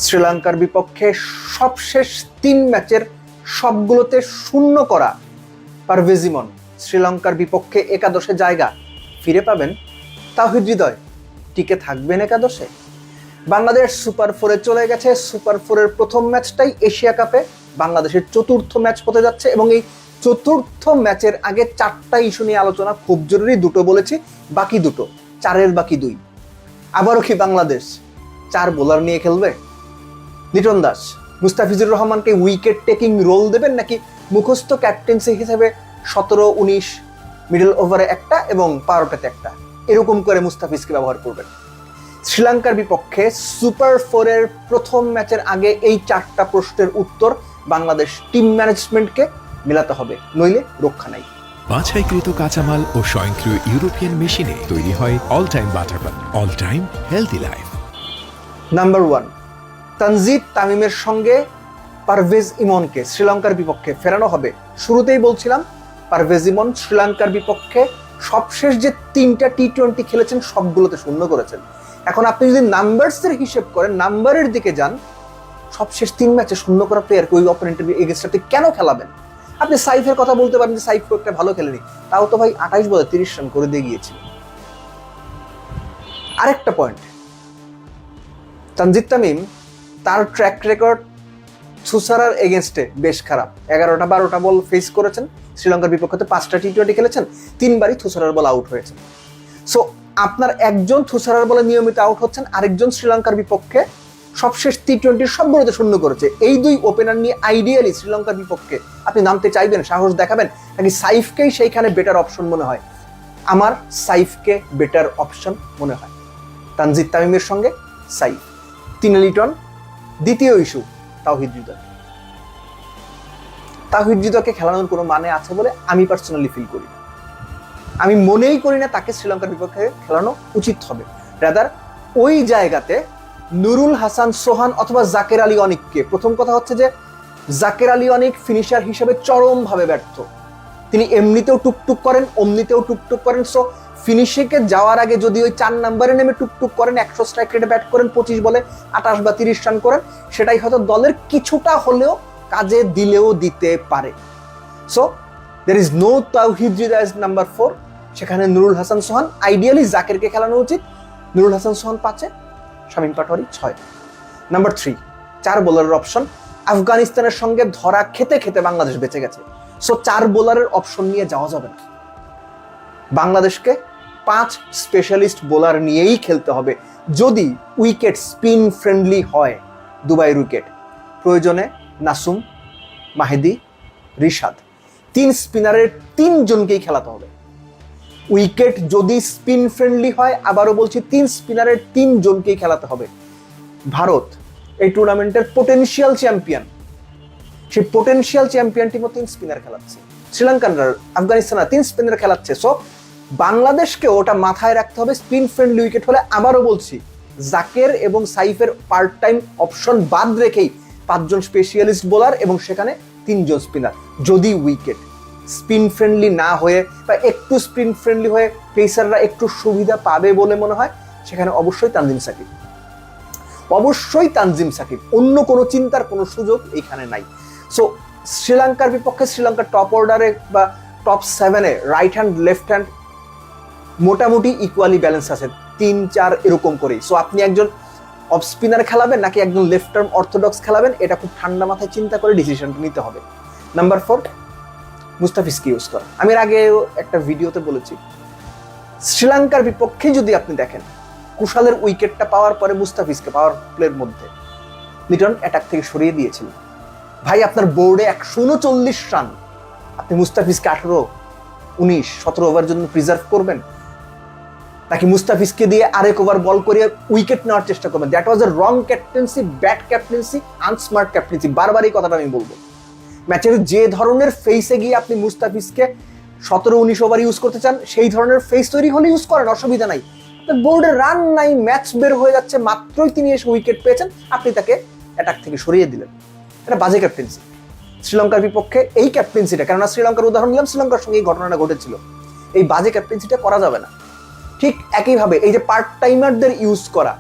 শ্রীলঙ্কার বিপক্ষে সবশেষ 3 ম্যাচের সবগুলোতে শূন্য করা পারভেজ ইমন শ্রীলঙ্কার বিপক্ষে একাদশে জায়গা ফিরে পাবেন। তাওহিদ হৃদয় টিকে থাকবেন একাদশে। বাংলাদেশ সুপার 4-এ চলে গেছে। সুপার 4-এর প্রথম ম্যাচটাই এশিয়া কাপে বাংলাদেশের চতুর্থ ম্যাচ হতে যাচ্ছে এবং এই চতুর্থ ম্যাচের আগে 4টা ইস্যু নিয়ে আলোচনা খুব জরুরি। 2টো বলেছি, বাকি 2টো, 4-এর বাকি 2। আবারও কি বাংলাদেশ 4 বোলার নিয়ে খেলবে? লিটন দাস মুস্তাফিজুর রহমানকে উইকেট টেকিং রোল দেবেন নাকি মুখস্থ ক্যাপ্টেন্সি হিসেবে 17-19 মিডল ওভারে একটা এবং 12টাতে একটা এরকম করে মুস্তাফিজকে ব্যবহার করবেন? শ্রীলঙ্কার বিপক্ষে সুপার 4-এর প্রথম ম্যাচের আগে এই 4টা প্রশ্নের উত্তর বাংলাদেশ টিম ম্যানেজমেন্টকে মেলাতে হবে, নইলে রক্ষা নাই। বাছাইকৃত কাঁচামাল ও স্বয়ংক্রিয় ইউরোপিয়ান মেশিনে তৈরি হয় অল টাইম বাটার পান, all time healthy life. Number 1, Tanzid তামিমের সঙ্গে পারভেজ ইমনকে শ্রীলঙ্কার বিপক্ষে ফেরানো হবে। শুরুতেই বলছিলাম পারভেজ ইমন শ্রীলঙ্কার বিপক্ষে সবশেষ যে 3টা টি-20 খেলেছেন সবগুলোতে শূন্য করেছেন। এখন আপনি যদি নাম্বারসের হিসেব করেন, নাম্বারের দিকে যান, সবশেষ 3 ম্যাচে শূন্য করা প্লেয়ারকে ওই অপোনেন্টের এগেইনস্টে আপনি কেন খেলাবেন? আপনি সাইফের কথা বলতে পারেন যে সাইফ খুব একটা ভালো খেলেনি, তাও তো ভাই 28 বলে 30 রান করে দিয়ে গিয়েছিল। আরেকটা পয়েন্ট, তানজিদ তামিম তার ট্র্যাক রেকর্ড থুসারার এগেনস্টে বেশ খারাপ। 11-12টা বল ফেস করেছেন শ্রীলঙ্কার বিপক্ষে, 5টা টি-20 খেলেছেন, 3বারই থুসারার বল আউট হয়েছেন। সো আপনার একজন থুসারার বলে নিয়মিত আউট হচ্ছেন, আরেকজন শ্রীলঙ্কার বিপক্ষে সবশেষ টি-20 সবগুলোতে শূন্য করেছে। এই 2 ওপেনার নিয়ে আইডিয়ালি শ্রীলঙ্কার বিপক্ষে আপনি নামতে চাইবেন, সাহস দেখাবেন নাকি সাইফকেই সেইখানে বেটার অপশন মনে হয়? আমার সাইফকে বেটার অপশন মনে হয়। তানজিদ তামিমের সঙ্গে সাইফ। 3 লিটন। দ্বিতীয় ইস্যু তাওহিদ হৃদয়। তাওহিদ হৃদয়কে খেলানোর কোনো মানে আছে বলে আমি পার্সোনালি ফিল করি না। আমি মনেই করি না তাকে শ্রীলঙ্কার বিপক্ষে খেলানো উচিত হবে। রাদার ওই জায়গাতে নুরুল হাসান সোহান অথবা জাকের আলী অনিককে, প্রথম কথা হচ্ছে যে জাকের আলী অনিক ফিনিশার হিসেবে চরমভাবে ব্যর্থ। তিনি এমনিতেও টুকটুক করেন, অমনিতেও টুকটুক করেন। সো ফিনিশিংয়ে যাওয়ার আগে যদি ওই 4 নম্বরে নেমে টুকটুক করেন, 100 স্ট্রাইক রেটে ব্যাট করেন, 25 বলে 28 বা 30 রান করেন, সেটাই হয়তো দলের কিছুটা হলেও কাজে দিলেও দিতে পারে। So there is no Towhid Hridoy age number 4। সেখানে নুরুল হাসান সোহান, আইডিয়ালি জাকেরকে খেলানো উচিত। নুরুল হাসান সোহান 5-এ, শামীম পাটোয়ারি 6। নাম্বার 3, 4 বোলারের অপশন। আফগানিস্তানের সঙ্গে ধরা খেতে খেতে বাংলাদেশ বেঁচে গেছে। সো 4 বোলারের অপশন নিয়ে যাওয়া যাবে না। বাংলাদেশকে 5 স্পেশালিস্ট বোলার নিয়েই খেলতে হবে যদি উইকেট স্পিন ফ্রেন্ডলি হয়। দুবাইয়ের উইকেট, প্রয়োজনে নাসুম, মাহেদি, রিশাদ, 3 স্পিনারের 3 জনকেই খেলাতে হবে। উইকেট যদি স্পিন ফ্রেন্ডলি হয়, আবারও বলছি 3 স্পিনারের 3 জনকেই খেলাতে হবে। ভারত এই টুর্নামেন্টের পোটেনশিয়াল চ্যাম্পিয়ন, সেই পোটেনশিয়াল চ্যাম্পিয়ন টিমও 3 স্পিনার খেলাচ্ছে। শ্রীলঙ্কানরা, আফগানিস্তানরা 3 স্পিনার খেলাচ্ছে। সো বাংলাদেশকে ওটা মাথায় রাখতে হবে। স্পিন ফ্রেন্ডলি উইকেট হলে, আবারও বলছি, জাকের এবং সাইফের পার্ট টাইম অপশন বাদ রেখেই 5 জন স্পেশালিস্ট বোলার এবং সেখানে 3 জন স্পিনার। যদি উইকেট স্পিন ফ্রেন্ডলি না হয়ে বা একটু স্পিন ফ্রেন্ডলি হয়ে পেসাররা একটু সুবিধা পাবে বলে মনে হয়, সেখানে অবশ্যই তানজিম সাকিব, অবশ্যই তানজিম সাকিব। অন্য কোনো চিন্তার কোনো সুযোগ এখানে নাই। সো শ্রীলঙ্কার বিপক্ষে শ্রীলঙ্কার টপ অর্ডারে বা টপ 7-এ রাইট হ্যান্ড লেফট হ্যান্ড মোটামুটি ইকুয়ালি ব্যালেন্স আছে, 3-4 এরকম করেই। সো আপনি একজন অফ স্পিনার খেলাবেন নাকি একজন লেফট আর্ম অর্থোডক্স খেলাবেন, এটা খুব ঠান্ডা মাথায় চিন্তা করে ডিসিশনটা নিতে হবে। নাম্বার 4, মুস্তাফিজকে ইউজ করা। আমি এর আগেও একটা ভিডিওতে বলেছি, শ্রীলঙ্কার বিপক্ষে যদি আপনি দেখেন কুশালের উইকেটটা পাওয়ার পরে মুস্তাফিজকে পাওয়ার প্লের মধ্যে লিটন অ্যাটাক থেকে সরিয়ে দিয়েছিল। ভাই আপনার বোর্ডে 139 রান, আপনি মুস্তাফিজকে 18, 19, 17 ওভার জন্য প্রিজার্ভ করবেন নাকি মুস্তাফিজকে দিয়ে আরেক ওভার বল করে উইকেট নেওয়ার চেষ্টা করবেন? That was A wrong captaincy, bad captaincy, unsmart captaincy. বারবার এই কথাটা আমি বলবো। ম্যাচের যে ধরনের ফেসে গিয়ে আপনি মুস্তাফিজকে 17-19 ওভার ইউজ করতে চান, সেই ধরনের ফেস তৈরি হলে ইউজ করেন, অসুবিধা নাই। বোর্ডে রান নাই, ম্যাচ বের হয়ে যাচ্ছে, মাত্রই তিনি এসে উইকেট পেয়েছেন, আপনি তাকে অ্যাটাক থেকে সরিয়ে দিলেন। এটা বাজে ক্যাপ্টেন্সি। শ্রীলঙ্কার বিপক্ষে এই ক্যাপ্টেন্সিটা, কেননা শ্রীলঙ্কার উদাহরণ নিলাম, শ্রীলঙ্কার সঙ্গে এই ঘটনাটা ঘটেছিল, এই বাজে ক্যাপ্টেন্সিটা করা যাবে না। ঠিক একইভাবে এই যে পার্ট টাইমারদের ইউজ করা,